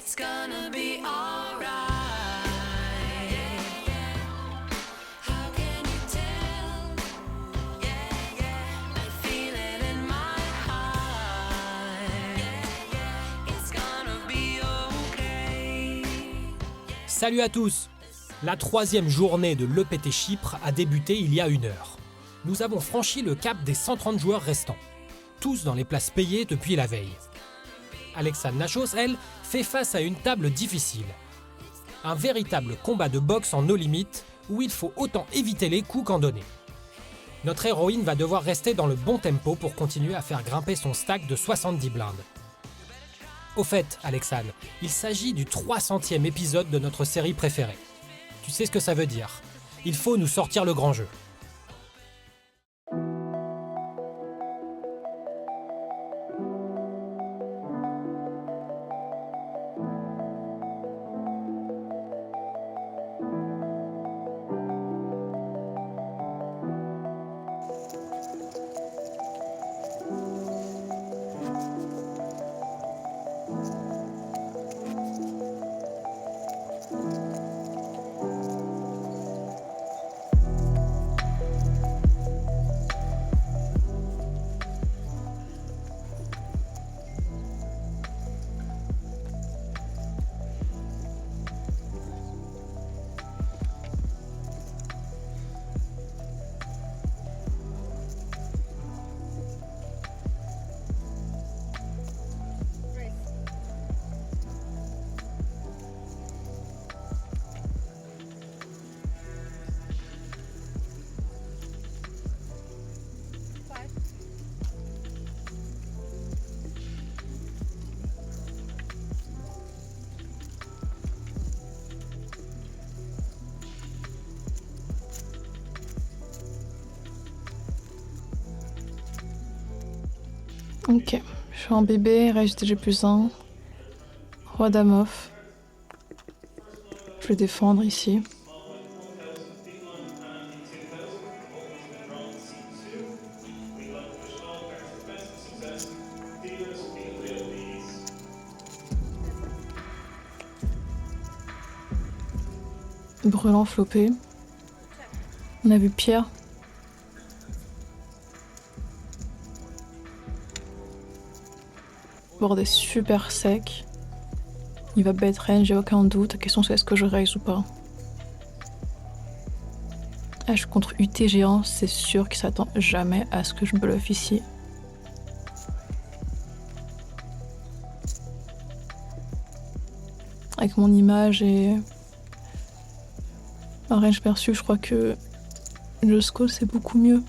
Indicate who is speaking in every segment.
Speaker 1: It's gonna be alright. How can you tell? Yeah, yeah. I feel it in my heart. Yeah, yeah. It's gonna be okay.
Speaker 2: Salut à tous! La 3e journée de l'EPT Chypre a débuté il y a 1 heure. Nous avons franchi le cap des 130 joueurs restants, tous dans les places payées depuis la veille. Alexandre Nachos, elle, fait face à une table difficile. Un véritable combat de boxe en no limite où il faut autant éviter les coups qu'en donner. Notre héroïne va devoir rester dans le bon tempo pour continuer à faire grimper son stack de 70 blindes. Au fait, Alexandre, il s'agit du 300e épisode de notre série préférée. Tu sais ce que ça veut dire. Il faut nous sortir le grand jeu.
Speaker 3: Ok, je suis en bébé, reste G+1, roi dame off. Je vais défendre ici. Brûlant flopé. On a vu Pierre. Bord est super sec. Il va bête range, j'ai aucun doute. La question c'est est-ce que je raise ou pas. H contre UT géant, c'est sûr qu'il s'attend jamais à ce que je bluffe ici. Avec mon image et un range perçu, je crois que le score c'est beaucoup mieux.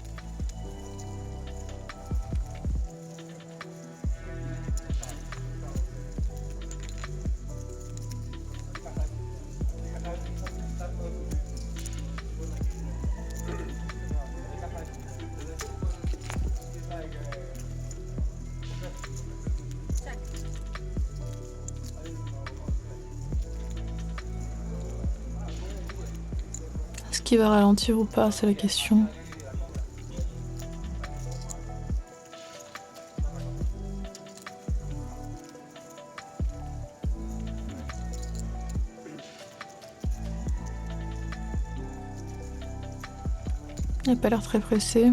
Speaker 3: Est-ce qu'il va ralentir ou pas, c'est la question. Il n'a pas l'air très pressé.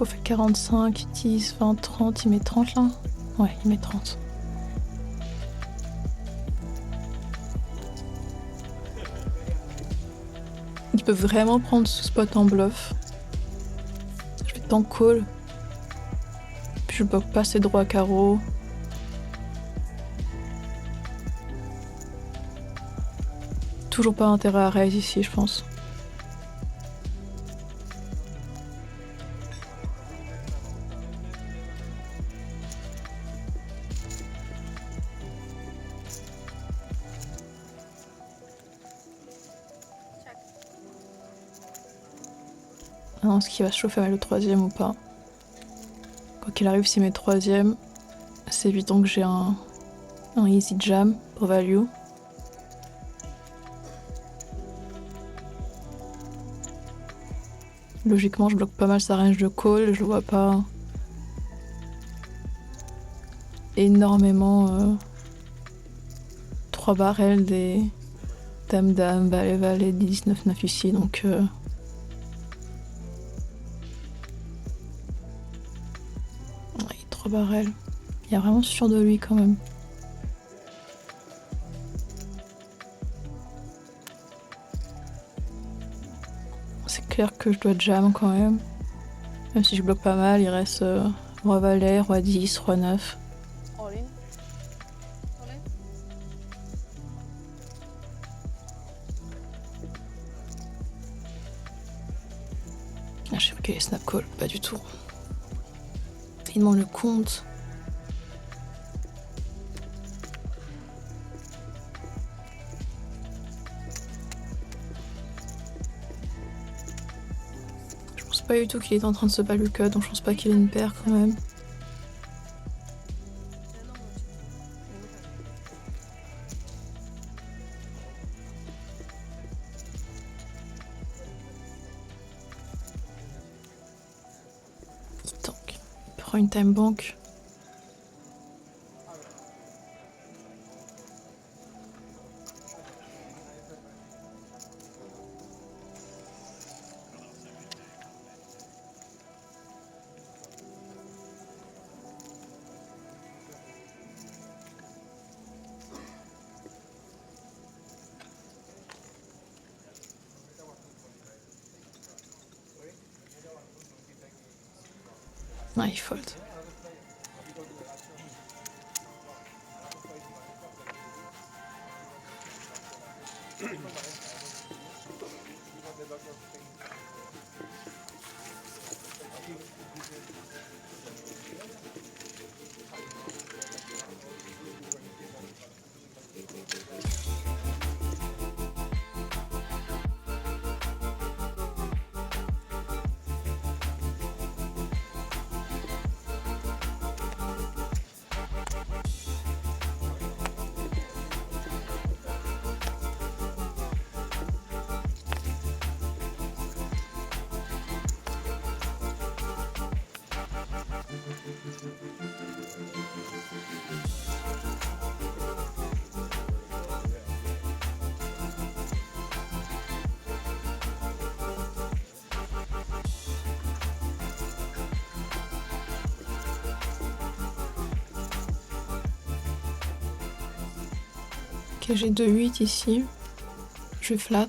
Speaker 3: Il fait 45, 10, 20, 30, il met 30 là? Ouais, il met 30. Il peut vraiment prendre ce spot en bluff. Je vais tant call. Puis je bloque pas ses droits à carreau. Toujours pas intérêt à raise ici, je pense. Non, est-ce qu'il va se chauffer avec le 3e ou pas? Quoi qu'il arrive, s'il met 3e, c'est évident que j'ai un easy jam pour value. Logiquement, je bloque pas mal sa range de call, je le vois pas énormément 3 barrels des dame-dame, valet-valet, 19-9 ici, donc ouais, 3 barrels. Il est vraiment sûr de lui quand même. C'est clair que je dois jam quand même. Même si je bloque pas mal, il reste roi valet, roi 10, roi 9. Ah, j'ai cru qu'il y avait snap call, pas du tout. Il demande le compte. Je pense pas du tout qu'il est en train de se pas le cut, donc je pense pas qu'il ait une paire quand même. Il tank. Il prend une time bank. Non, il fold. Ok, j'ai 2-8 ici. Je flat.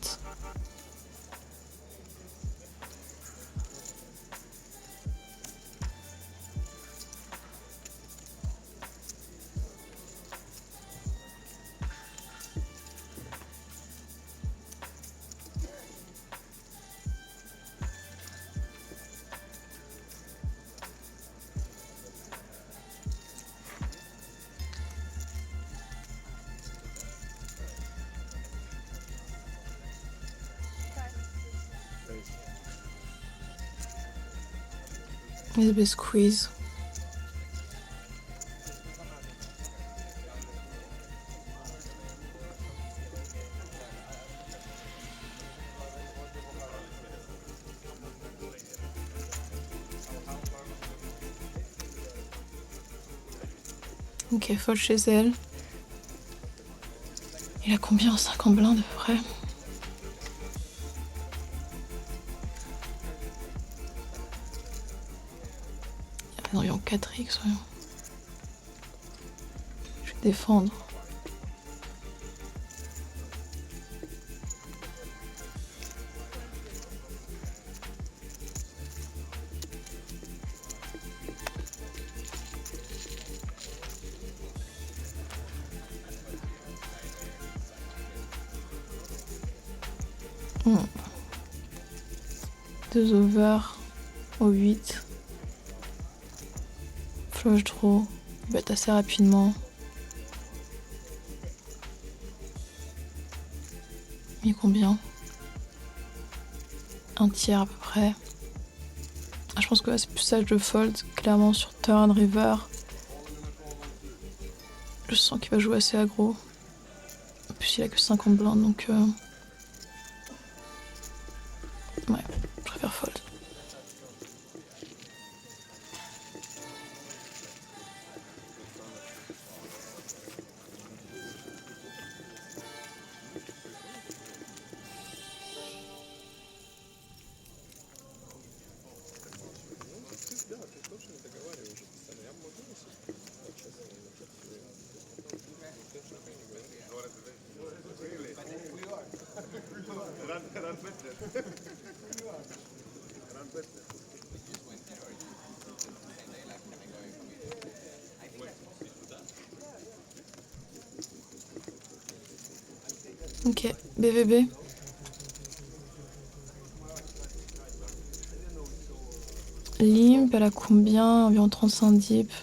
Speaker 3: SB squeeze. Ok, fold chez elle. Il a combien en 5 en blind à peu près? Non, il y a 4x, ouais. Je vais défendre. Hmm. 2 over au 8. Flush draw. Il va être assez rapidement. Mais combien? Un tiers à peu près. Ah, je pense que là, c'est plus sage de fold. Clairement sur turn, river. Je sens qu'il va jouer assez aggro. En plus, il a que 50 blindes, donc... Ouais, je préfère fold. Ok, BVB. Limp, elle a combien? Environ 35 dips.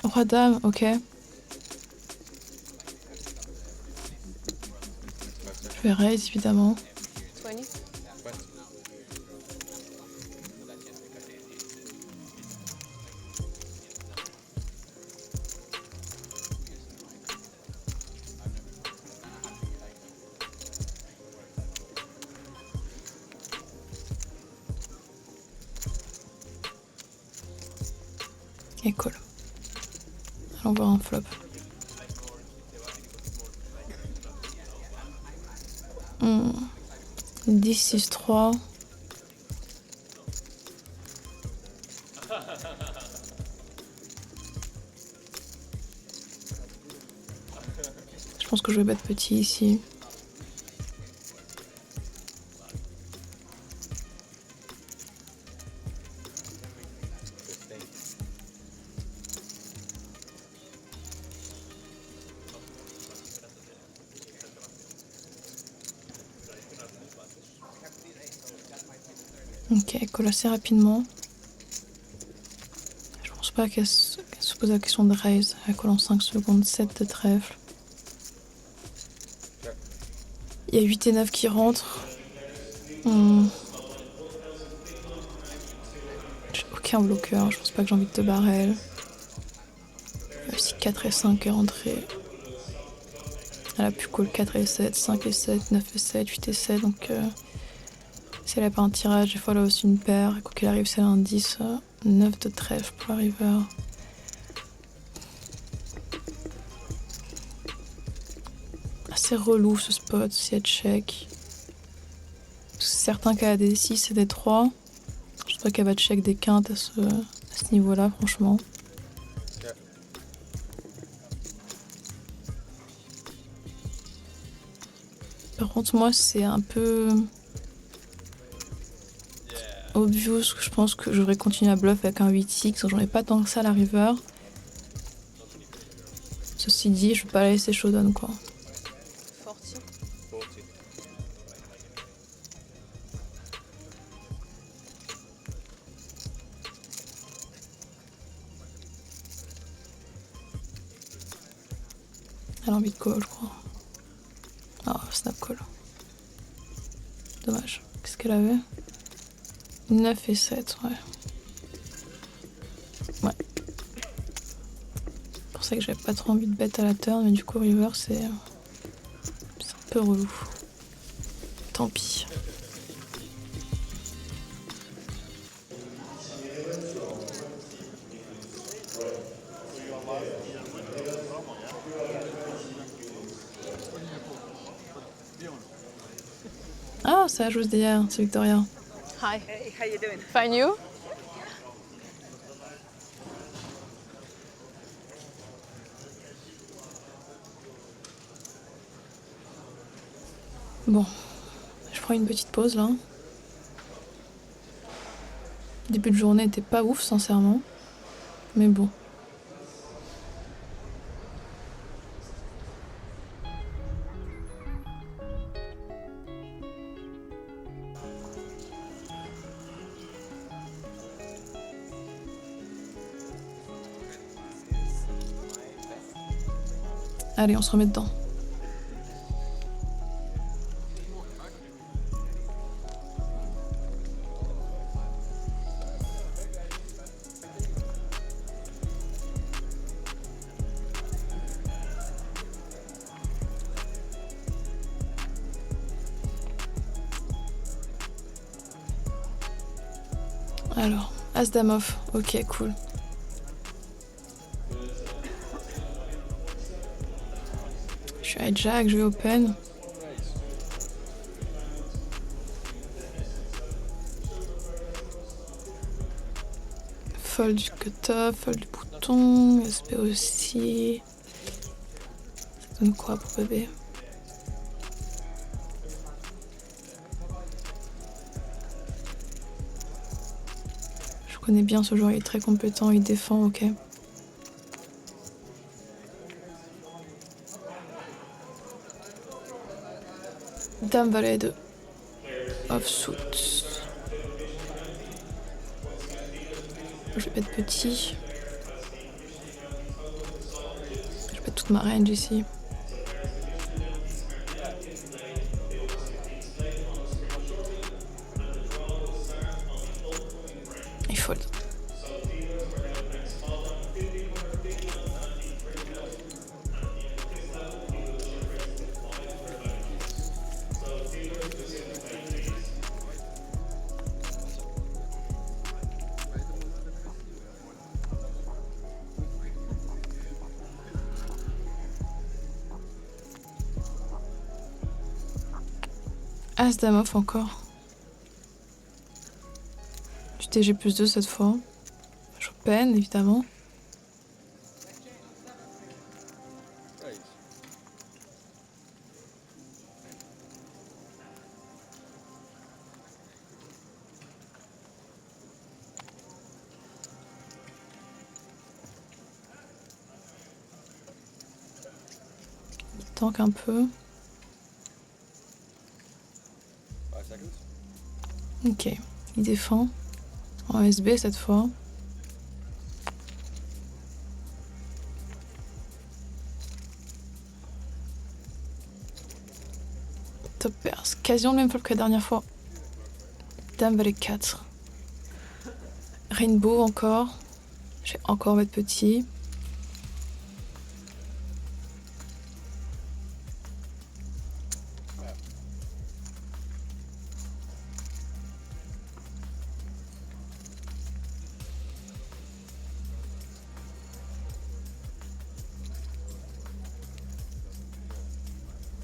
Speaker 3: Roi dame, ok. Je vais raise évidemment.
Speaker 4: 20.
Speaker 3: Et call. Allons voir un flop. 10, 6, 3. Je pense que je vais battre petit ici. Ok, elle colle assez rapidement. Je pense pas qu'elle se pose la question de raise. Elle colle en 5 secondes, 7 de trèfle. Il y a 8 et 9 qui rentrent. J'ai aucun bloqueur, je pense pas que j'ai envie de te barrel. Il y a aussi 4 et 5 qui est rentré. Elle a pu call 4 et 7, 5 et 7, 9 et 7, 8 et 7, donc si elle a pas un tirage, des fois elle a aussi une paire. Et quoi qu'il arrive, c'est un 10, 9 de trèfle pour la river. Assez relou ce spot si elle check. C'est certain qu'elle a des 6 et des 3. Je sais pas qu'elle va check des quintes à ce niveau-là, franchement. Par contre, moi, c'est un peu obvious que je pense que j'aurais continué à bluff avec un 8-6. J'en ai pas tant que ça à la river. Ceci dit, je vais pas la laisser showdown, quoi.
Speaker 4: 40.
Speaker 3: Elle a envie de call, je crois. Ah, snap call. Dommage. Qu'est-ce qu'elle avait? 9 et 7, ouais. Ouais. C'est pour ça que j'avais pas trop envie de bet à la turn, mais du coup, river, c'est un peu relou. Tant pis. Ah, c'est la joueuse d'hier, c'est Victoria.
Speaker 4: Hi.
Speaker 5: Hey, how you doing?
Speaker 4: Fine, you?
Speaker 3: Bon, je prends une petite pause là. Début de journée était pas ouf, sincèrement. Mais bon. Allez, on se remet dedans. Alors, As-Dame off. Ok, cool. Je suis à Jack, je vais open. Fold du cut-off, fold du bouton, SP aussi. Ça donne quoi pour bébé? Je connais bien ce joueur, il est très compétent, il défend, ok. Dame valet de offsuit. Je vais mettre petit. Je vais mettre toute ma range ici. Il fold. As dame off encore. Du TG plus 2 cette fois. Je peine évidemment. Il tank un peu. Ok, il défend. En SB cette fois. Top pair, c'est quasiment le même flop que la dernière fois. Dame valet 4. Rainbow encore. Je vais encore mettre petit.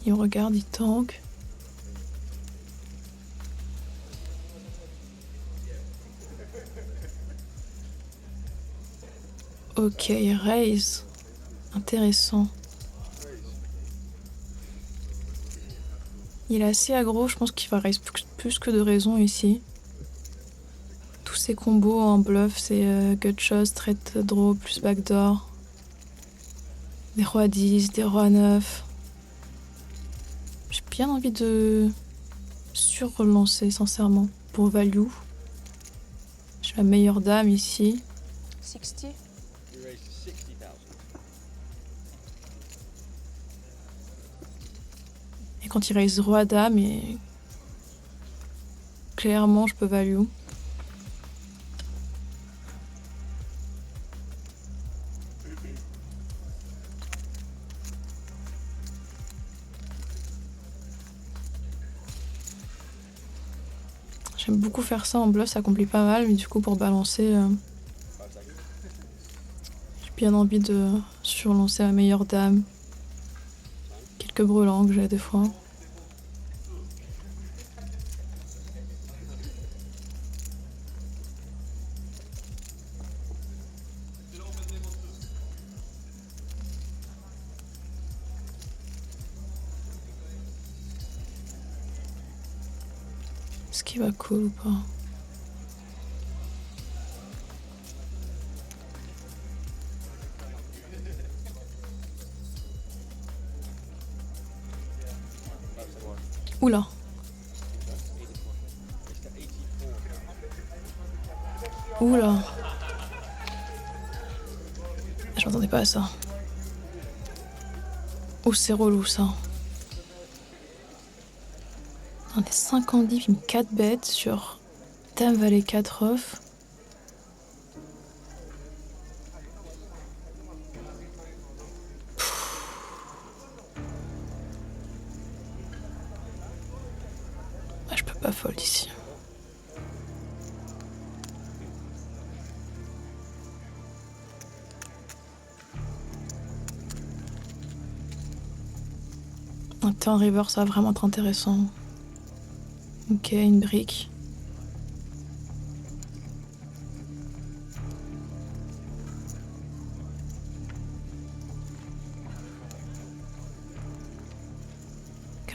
Speaker 3: Il me regarde, il tank. Ok, il raise. Intéressant. Il est assez aggro, je pense qu'il va raise plus que de raison ici. Tous ces combos en bluff, c'est gut shot, straight draw, plus backdoor. Des rois 10, des rois 9. J'ai bien envie de sur-relancer, sincèrement, pour value. J'ai la meilleure dame ici.
Speaker 4: 60.
Speaker 3: Et quand il raise roi dame, et clairement, je peux value. J'aime beaucoup faire ça en bluff, ça complique pas mal, mais du coup pour balancer, j'ai bien envie de surlancer ma meilleure dame. Quelques brelans que j'ai des fois. Est-ce qu'il va cool ou pas? Oula. Oula. Je m'attendais pas à ça. Oh, c'est relou ça. On est 50 film 4 bêtes sur Dame Valet 4 off. Ah, je peux pas fold ici. Un turn river, ça va vraiment être intéressant. Ok, une brique.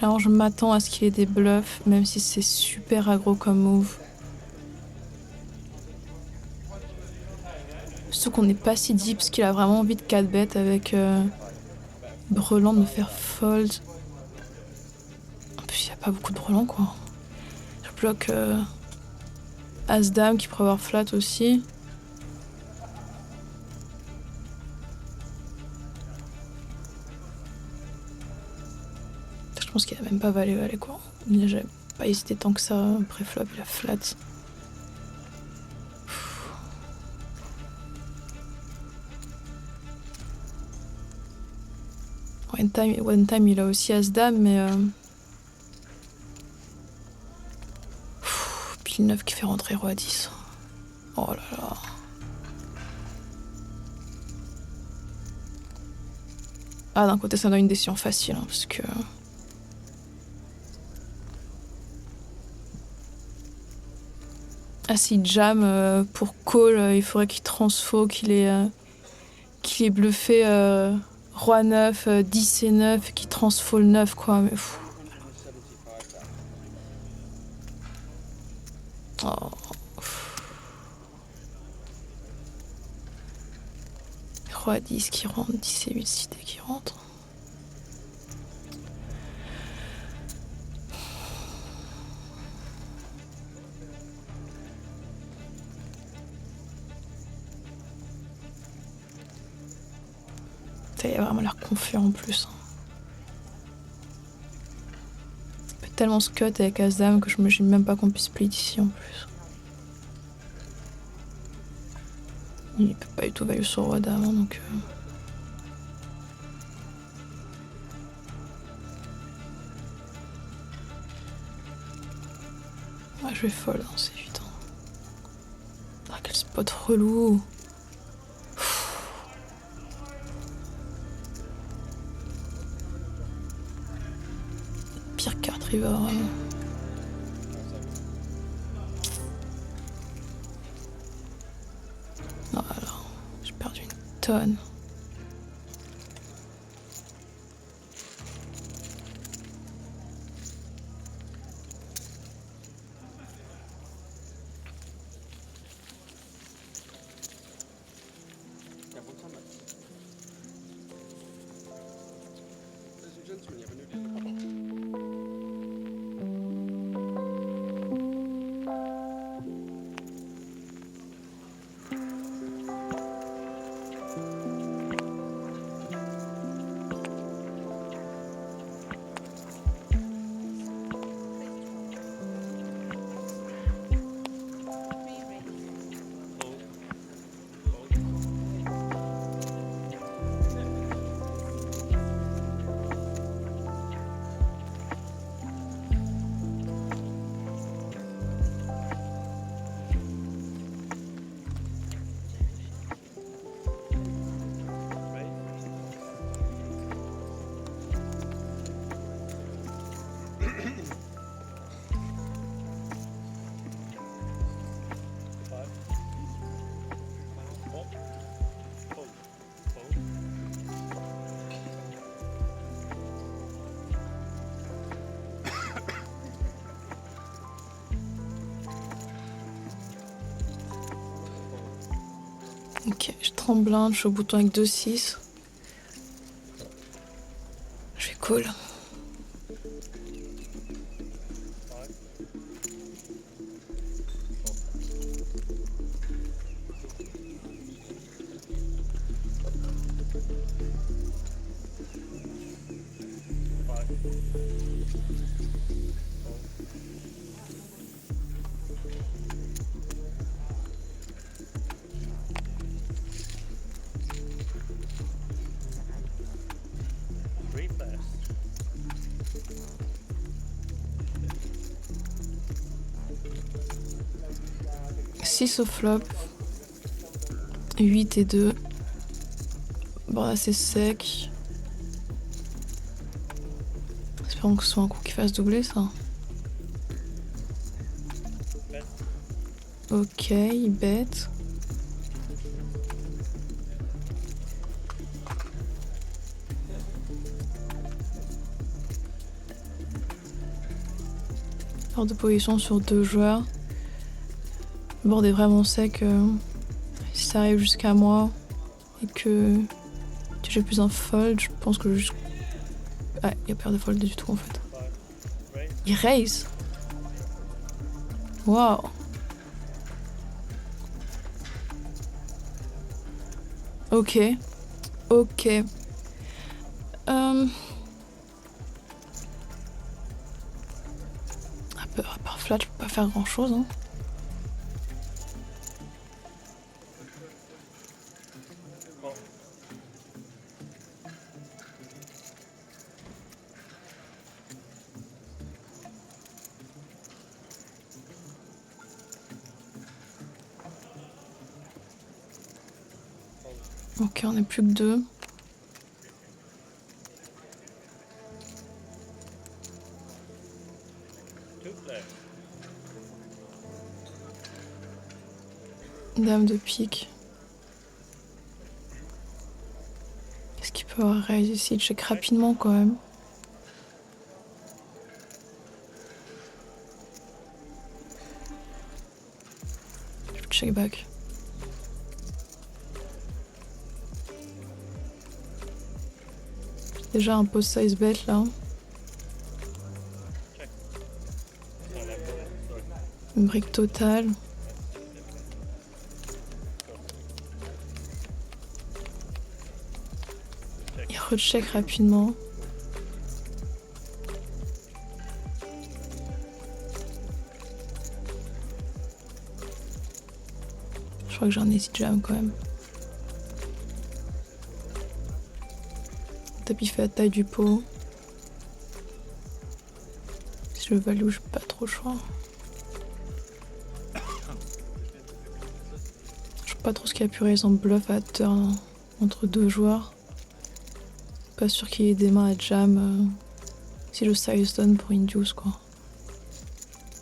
Speaker 3: Alors je m'attends à ce qu'il y ait des bluffs, même si c'est super aggro comme move. Surtout qu'on n'est pas si deep, parce qu'il a vraiment envie de 4 bêtes avec Brelan de me faire fold. En plus, il n'y a pas beaucoup de brelans quoi. Je bloque As-Dame qui pourrait avoir flat aussi. Je pense qu'il a même pas valet quoi. Il a jamais pas hésité tant que ça. Pré-flop, il a flat. One time, il a aussi As-Dame, mais. Pile 9 qui fait rentrer Roi 10. Oh là là. Ah, d'un côté, ça donne une décision facile, hein, parce que. Ah, s'il jam pour call, il faudrait qu'il transfo, qu'il ait bluffé Roi 9, 10 et 9, qu'il transfo le 9, quoi. Mais, oh. Roi 10 qui rentre, 10 et 8 cité qui rentre. Il a vraiment l'air confus en plus. Il peut tellement se cut avec As-Dame que je m'imagine même pas qu'on puisse split ici en plus. Il peut pas du tout value sur Roi Dame, hein, donc. Ouais, je vais fold, hein, c'est évident. Ah, quel spot relou! Pire carte river, vraiment. Voilà, j'ai perdu une tonne. Ok, je tremblante, je suis au bouton avec 2-6. Je vais call.
Speaker 5: Reflex.
Speaker 3: 6 au flop. 8 et 2. Bon là c'est sec. Espérons que ce soit un coup qui fasse doubler ça. Ok, il bête. Hors de position sur 2 joueurs. Le board est vraiment sec. Si ça arrive jusqu'à moi et que j'ai plus un fold, je pense que juste. Ah, il n'y a pas de fold du tout en fait. Il raise. Waouh. Ok. Ok. À part flat, je peux pas faire grand chose. Hein. Ok, on n'est plus que 2.
Speaker 5: Two left.
Speaker 3: Dame de pique. Qu'est-ce qu'il peut avoir raise ici? Check rapidement quand même. Je check back. J'ai déjà un post size bet là.
Speaker 5: On a sorry.
Speaker 3: Une brique totale. Il recheck rapidement. Je crois que j'en ai easy jam quand même. Le tapis fait la taille du pot. Si je le value, j'ai pas trop le choix. Je sais pas trop ce qu'il a pu raise en bluff à turn entre 2 joueurs. Pas sûr qu'il y ait des mains à jam si le size donne pour induce quoi.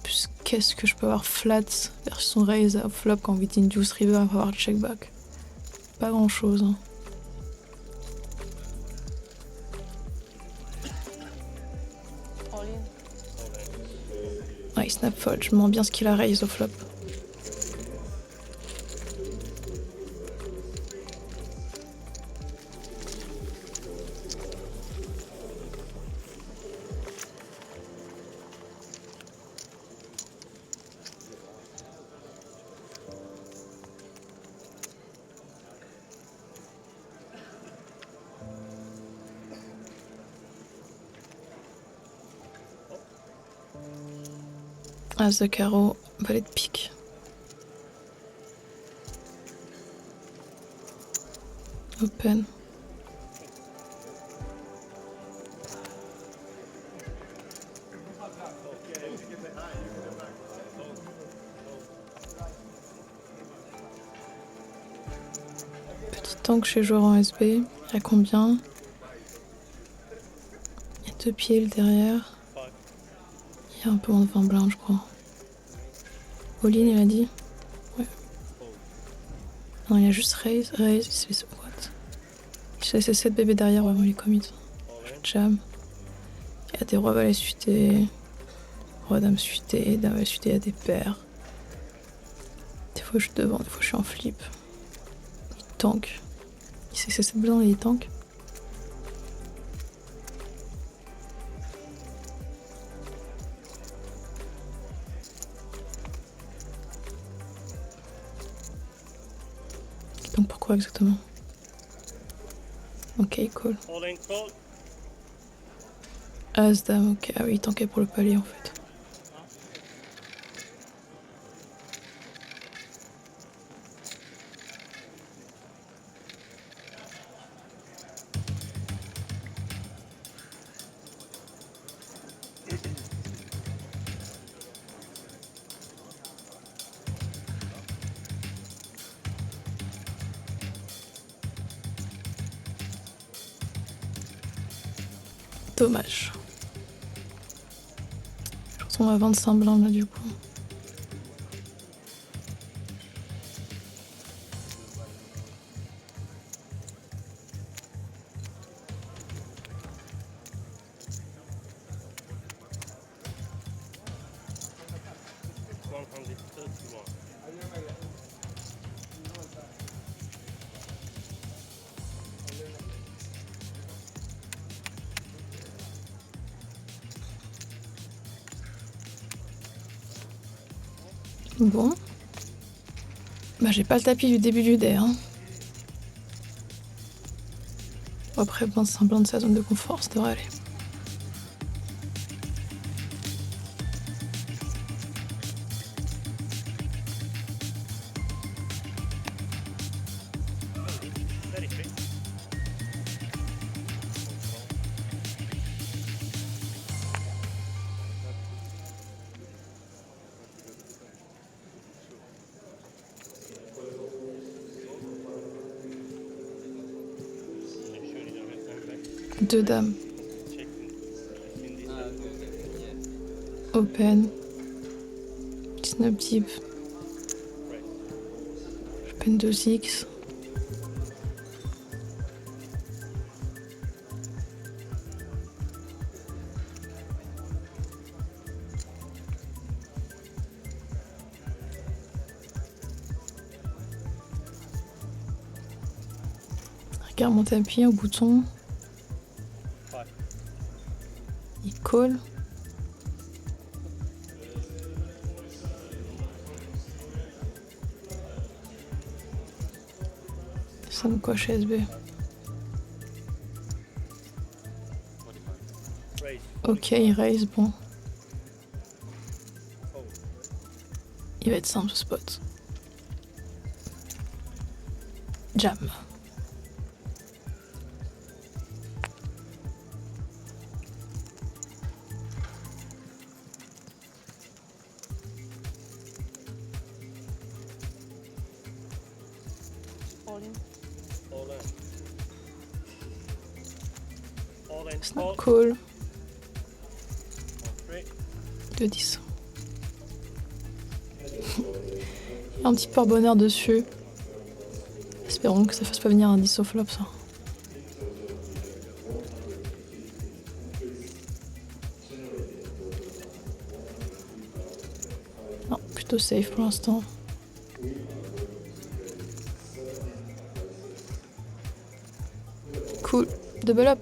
Speaker 3: Plus qu'est-ce que je peux avoir flat versus raise à flop quand vite induce river va avoir check back. Pas grand chose. Hein.
Speaker 4: All in.
Speaker 3: Ouais, il snap fold, je me demande bien ce qu'il a raise au flop. As de carreau, valet de pique. Open. Petit tank chez joueur en SB. Il y a combien? Il y a 2 pieds derrière. Il y a un peu moins de 20 blindes, je crois. All in, il a dit? Ouais. Non, il y a juste raise, il se fait what? Il se laisse 7 bébés derrière, vraiment, il est commit. Je jam. Il y a des rois valets suités, roi dame suité, dame valet suité, il y a des paires. Des fois je suis devant, des fois je suis en flip. Il tank. Il sait que c'est 7 blindes et il tank. Donc pourquoi exactement? Ok, cool.
Speaker 5: All in call.
Speaker 3: As, dame, ok. Ah oui, il tankait pour le palier en fait. Dommage. Je retombe à 25 blindes là du coup. Bon. Bah j'ai pas le tapis du début du dé, hein. Après, ben, semblant de sa zone de confort, ça devrait aller.
Speaker 5: Very quick. Make sure you don't have time back.
Speaker 3: 2 dames.
Speaker 5: Check in this
Speaker 3: Open. 19 deep. Open 2x. Regarde mon tapis au bouton.
Speaker 5: Ouais.
Speaker 3: Il colle. Ça me coche SB.
Speaker 5: raise.
Speaker 3: Ok, il raise, bon.
Speaker 5: Oh.
Speaker 3: Il va être simple ce spot. Jam.
Speaker 4: All in.
Speaker 5: All in. All in.
Speaker 3: Snap
Speaker 5: All.
Speaker 3: call.
Speaker 5: Three.
Speaker 3: 2-10. Un petit porte-bonheur dessus. Espérons que ça fasse pas venir un 10 au flop, ça. Non, plutôt safe pour l'instant. Cool. Double up.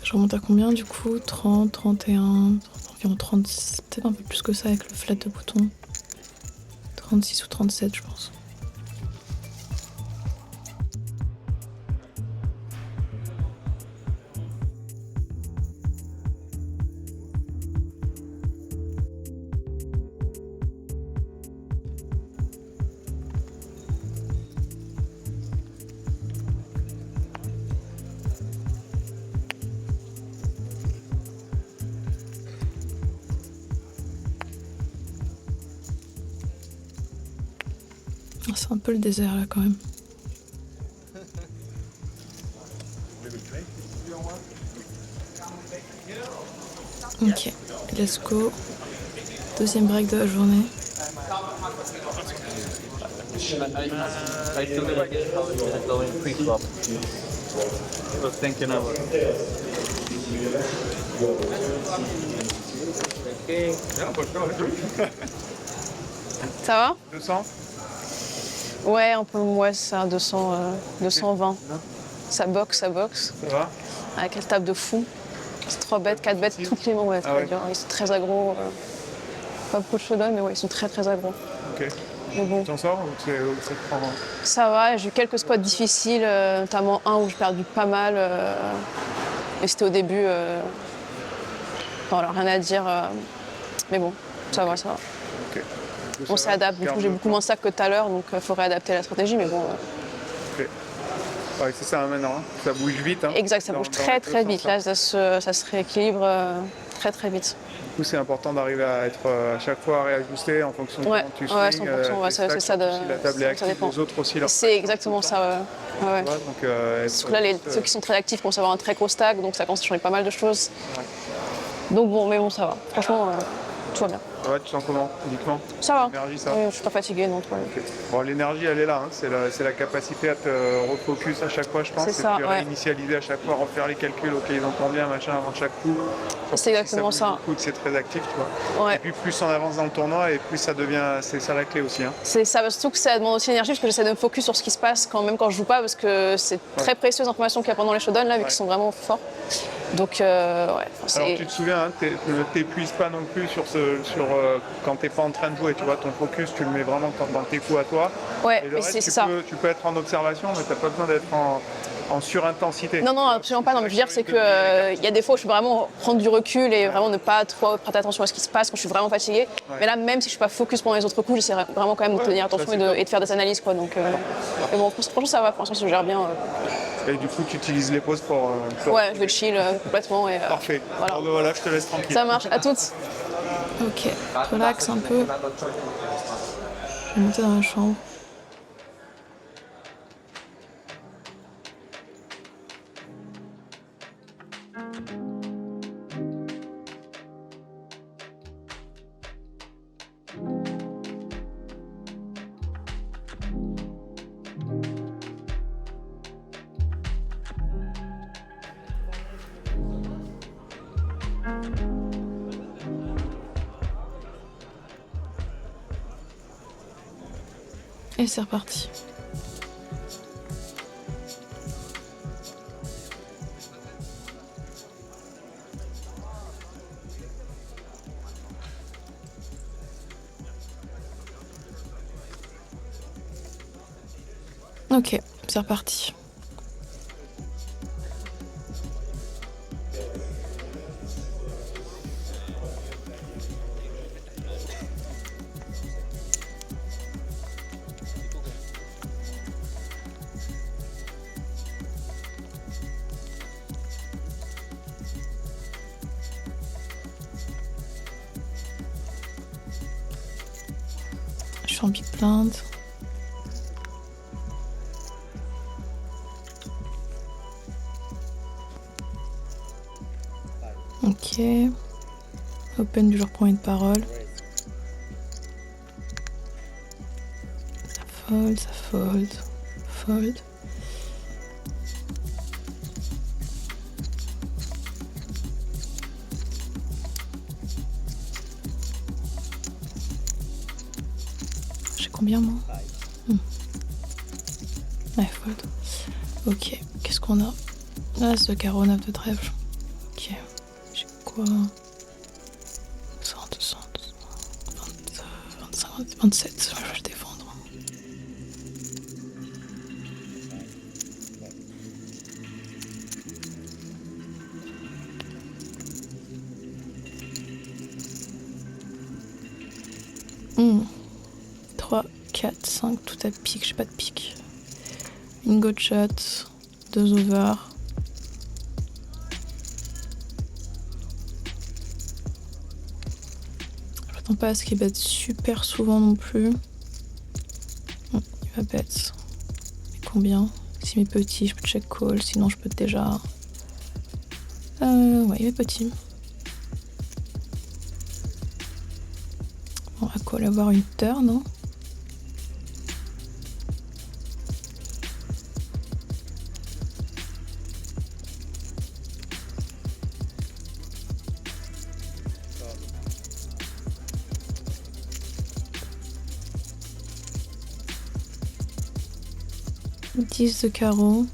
Speaker 3: Je remonte à combien du coup? 30, 31, environ 30, peut-être un peu plus que ça avec le flat de bouton. 36 ou 37 je pense. C'est un peu le désert là quand même. Ok, let's go. Deuxième break de la journée.
Speaker 6: I still didn't get how it was going pre-flop. I was thinking of
Speaker 4: Ça va?
Speaker 7: 200.
Speaker 4: Ouais, un peu moins, ça, 200, 220. Ça boxe, ça boxe.
Speaker 7: Ça va?
Speaker 4: Avec elle tape de fou. C'est 3 bêtes, 4 bêtes, toutes les mains, ouais,
Speaker 7: Ah ouais.
Speaker 4: très dur. Ils sont très aggro. Pas beaucoup de showdown, mais ouais, ils sont très très aggro.
Speaker 7: Ok.
Speaker 4: Mais bon,
Speaker 7: Tu t'en sors ou ça te prend?
Speaker 4: ça va, j'ai eu quelques spots difficiles, notamment un où j'ai perdu pas mal. Et c'était au début. Voilà, rien à dire. Mais bon, ça va, ça va.
Speaker 7: Ok.
Speaker 4: On s'adapte, du coup j'ai beaucoup moins de sacs que tout à l'heure, donc il faut réadapter la stratégie, mais bon.
Speaker 7: Ok. Ouais, c'est ça maintenant, hein. Ça bouge vite. Hein.
Speaker 4: Exact, ça bouge très très vite. Là, ça se rééquilibre très très vite.
Speaker 7: Du coup, c'est important d'arriver à être à chaque fois réajusté en fonction de
Speaker 4: Ouais,
Speaker 7: comment tu
Speaker 4: ouais,
Speaker 7: swings,
Speaker 4: 100%, ouais,
Speaker 7: tes stacks,
Speaker 4: c'est ça de-
Speaker 7: si la table est
Speaker 4: ça
Speaker 7: active,
Speaker 4: dépend.
Speaker 7: les autres aussi. Leur
Speaker 4: C'est exactement ça, ouais. Ouais.
Speaker 7: tu vois, donc, être
Speaker 4: Parce que là,
Speaker 7: juste,
Speaker 4: ceux qui sont très actifs commencent à avoir un très gros stack, donc ça commence à changer pas mal de choses. Donc bon, mais bon, ça va. Franchement, tout va bien.
Speaker 7: Ça va, tu sens comment uniquement?
Speaker 4: Ça va.
Speaker 7: L'énergie, ça.
Speaker 4: Oui, je suis pas fatiguée, donc ouais.
Speaker 7: Ok. Bon, l'énergie, elle est là. Hein. C'est la capacité à te refocus à chaque fois, je pense.
Speaker 4: C'est ça,
Speaker 7: puis
Speaker 4: ouais.
Speaker 7: réinitialiser à chaque fois, refaire les calculs. Ok, ils entendent bien, machin, avant chaque coup. Surtout
Speaker 4: C'est exactement
Speaker 7: si
Speaker 4: ça.
Speaker 7: bouge beaucoup, que c'est très actif, tu vois. Et
Speaker 4: Ouais.
Speaker 7: puis plus on avance dans le tournoi, et plus ça devient, c'est ça la clé aussi. Hein.
Speaker 4: C'est ça, surtout que ça demande aussi l'énergie parce que j'essaie de me focus sur ce qui se passe même quand je joue pas parce que c'est très précieuse l'information qu'il y a pendant les showdowns là, vu qu'ils sont vraiment forts. Donc, ouais.
Speaker 7: Alors tu te souviens, hein, ne t'épuise pas non plus quand t'es pas en train de jouer, tu vois, ton focus, tu le mets vraiment dans tes coups à toi.
Speaker 4: Ouais,
Speaker 7: Et le
Speaker 4: mais
Speaker 7: reste,
Speaker 4: c'est ça.
Speaker 7: tu peux être en observation, mais t'as pas besoin d'être en surintensité.
Speaker 4: Non, absolument pas. Non, mais je veux dire, c'est que il y a des fois où je peux vraiment prendre du recul et vraiment ne pas trop prêter attention à ce qui se passe quand je suis vraiment fatiguée.
Speaker 7: Ouais.
Speaker 4: Mais là, même si je suis pas focus pendant les autres coups, j'essaie vraiment quand même de tenir attention
Speaker 7: ça, c'est
Speaker 4: et de faire des analyses, quoi. Donc, mais bon, franchement, ça va. Pour l'instant, je gère bien.
Speaker 7: Et du coup, tu utilises les pauses pour...
Speaker 4: Ouais, je vais chill complètement. Et,
Speaker 7: Parfait.
Speaker 4: Voilà.
Speaker 7: Bon, ben voilà, je te laisse tranquille.
Speaker 4: ça marche. À toutes.
Speaker 3: Ok, relax un peu. Je vais monter dans la chambre. Et c'est reparti. Ok, c'est reparti. Je suis en big blind. Ok. Open du genre premier de parole. Ça fold, ça fold, fold. J'ai combien moi? Ouais, fold. Ok, qu'est-ce qu'on a? As de carreau, 9 de trèfle. Ok, j'ai quoi? 100, 200, 25, 27, je vais défendre. Hmm. 3, 4, 5, tout à pique, j'ai pas de pique. Une goat shot, 2 over. Je m'attends pas à ce qu'il bet super souvent non plus. Bon, il va bet. Mais combien? Si mes petits, je peux check call, sinon je peux déjà... ouais, il est petit. On va call avoir une turn, non? « 10 de carreau.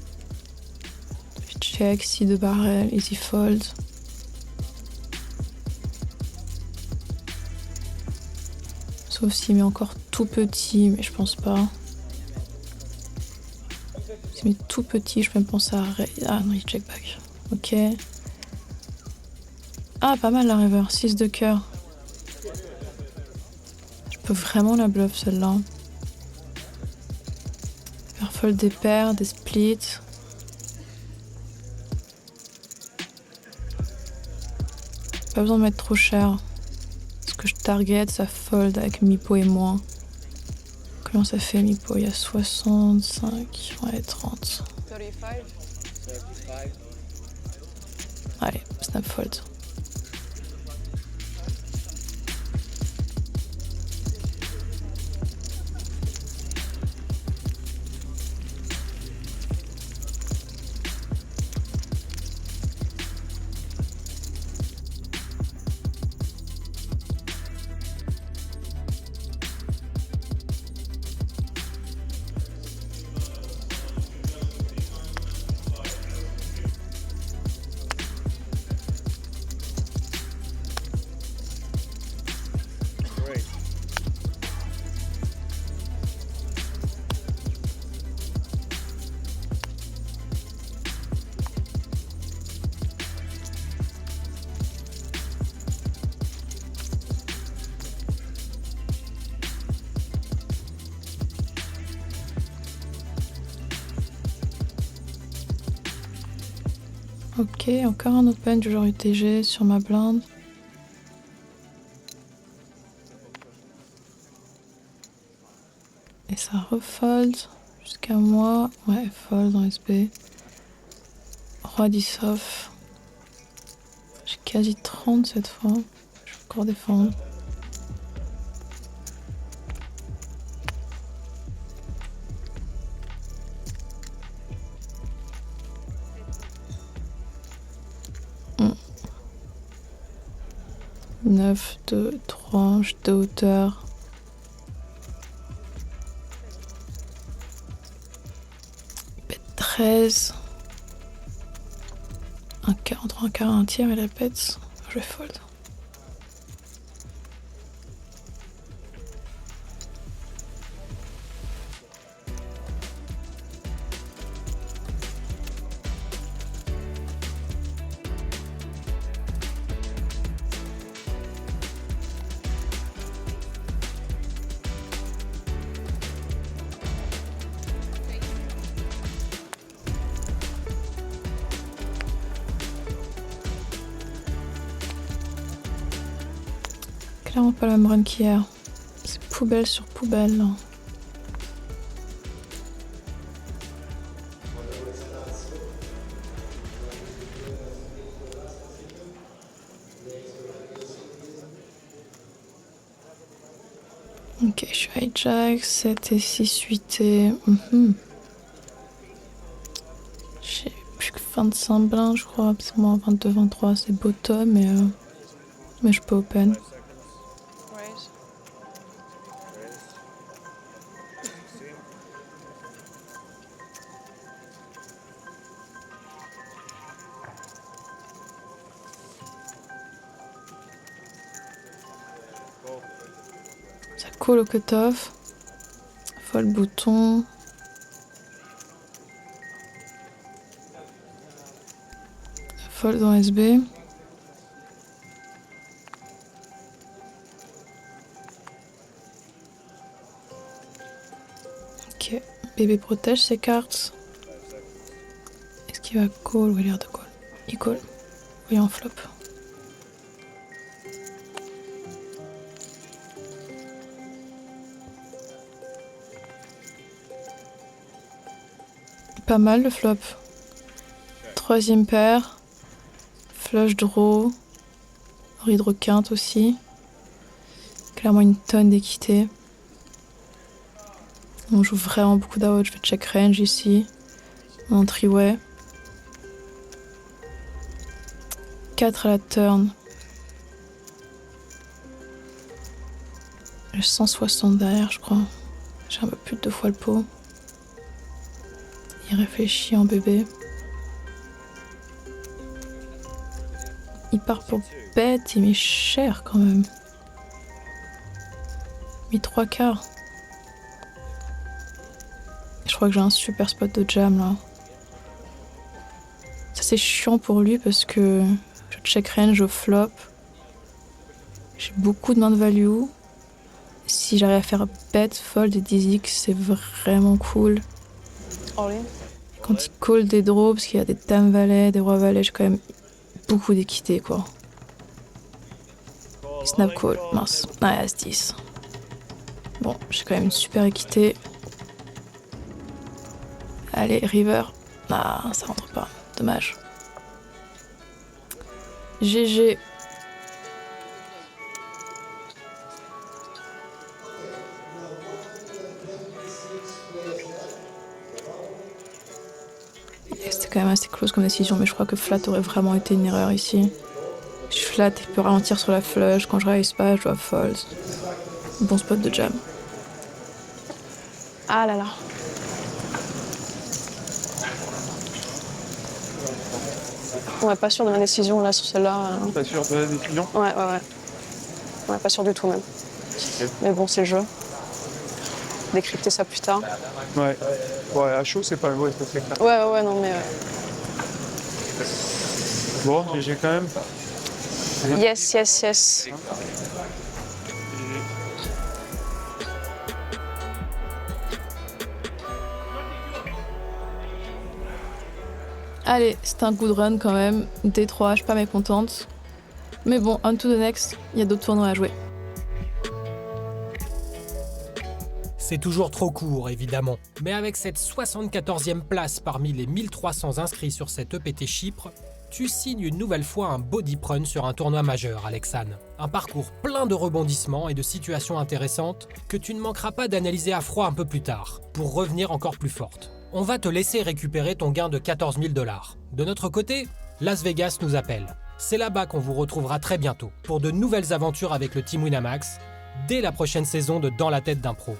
Speaker 3: Je check, 6 de barrel, easy fold. Sauf s'il met encore tout petit, mais je pense pas. S'il met tout petit, je peux même penser à... Ah non, il check back. Ok. Ah, pas mal la river, 6 de cœur. Je peux vraiment la bluff celle-là. Faire fold des paires, des splits. Pas besoin de mettre trop cher. Ce que je target, ça fold avec Mipo et moi. Comment ça fait Mipo? Il y a 65, ouais 30.
Speaker 4: 35.
Speaker 5: $35.
Speaker 3: Allez, snap fold. Ok, encore un open du genre UTG sur ma blinde. Et ça refold jusqu'à moi. Ouais, fold dans SB. Roi 10 off. J'ai quasi 30 cette fois. Je vais encore défendre. Hmm. 9, 2, 3, je de hauteur. Bet 13. Entre un quart et un tiers et la pète. Je vais fold. Clairement pas la même run qu'hier. C'est poubelle sur poubelle là. Ok, je suis hijack, 7 et 6 8 et... J'ai plus que 25 blindes je crois, c'est moi 22, 23 c'est bottom mais je peux open. Ça colle au cutoff. Fold bouton. Fold dans SB. Ok, bébé protège ses cartes. Est-ce qu'il va call ou il a l'air de call? Il call. Voyons flop. Pas mal le flop. Troisième paire. Flush draw. Hydro quinte aussi. Clairement une tonne d'équité. On joue vraiment beaucoup d'out. Je vais check range ici. Mon triway. 4 à la turn. J'ai 160 derrière, je crois. J'ai un peu plus de 2 fois le pot. Il réfléchit en bébé. Il part pour bête, il met cher quand même. Il met 3 quarts. Je crois que j'ai un super spot de jam là. Ça c'est chiant pour lui parce que je check range au flop. J'ai beaucoup de main de value. Si j'arrive à faire bet, fold et 10x, c'est vraiment cool.
Speaker 4: All in.
Speaker 3: Quand il call des draws, parce qu'il y a des dames valets, des rois valets, j'ai quand même beaucoup d'équité quoi. Snap call, mince. Ah, as 10. Bon, j'ai quand même une super équité. Allez, river. Ah, ça rentre pas. Dommage. GG. C'était quand même assez close comme décision, mais je crois que flat aurait vraiment été une erreur ici. Je flat, il peut ralentir sur la flush. Quand je réalise pas, je dois fold. Bon spot de jam.
Speaker 4: Ah là là. Ouais, pas sûr de ma décision là sur celle-là.
Speaker 7: Pas sûr de la décision?
Speaker 4: Ouais. Ouais, pas sûr du tout même. Mais bon, c'est le jeu. Décrypter ça plus tard.
Speaker 7: Ouais. Ouais, à chaud, c'est pas le ça c'est clair.
Speaker 4: Ouais, non mais.
Speaker 7: Bon, j'ai quand même.
Speaker 4: Yes.
Speaker 3: Allez, c'est un good run quand même. D3, je suis pas mécontente. Mais bon, on to the next, il y a d'autres tournois à jouer.
Speaker 2: C'est toujours trop court, évidemment. Mais avec cette 74e place parmi les 1300 inscrits sur cette EPT Chypre, tu signes une nouvelle fois un body run sur un tournoi majeur, Alexane. Un parcours plein de rebondissements et de situations intéressantes que tu ne manqueras pas d'analyser à froid un peu plus tard, pour revenir encore plus forte. On va te laisser récupérer ton gain de 14 000 $. De notre côté, Las Vegas nous appelle. C'est là-bas qu'on vous retrouvera très bientôt pour de nouvelles aventures avec le Team Winamax, dès la prochaine saison de Dans la tête d'un pro.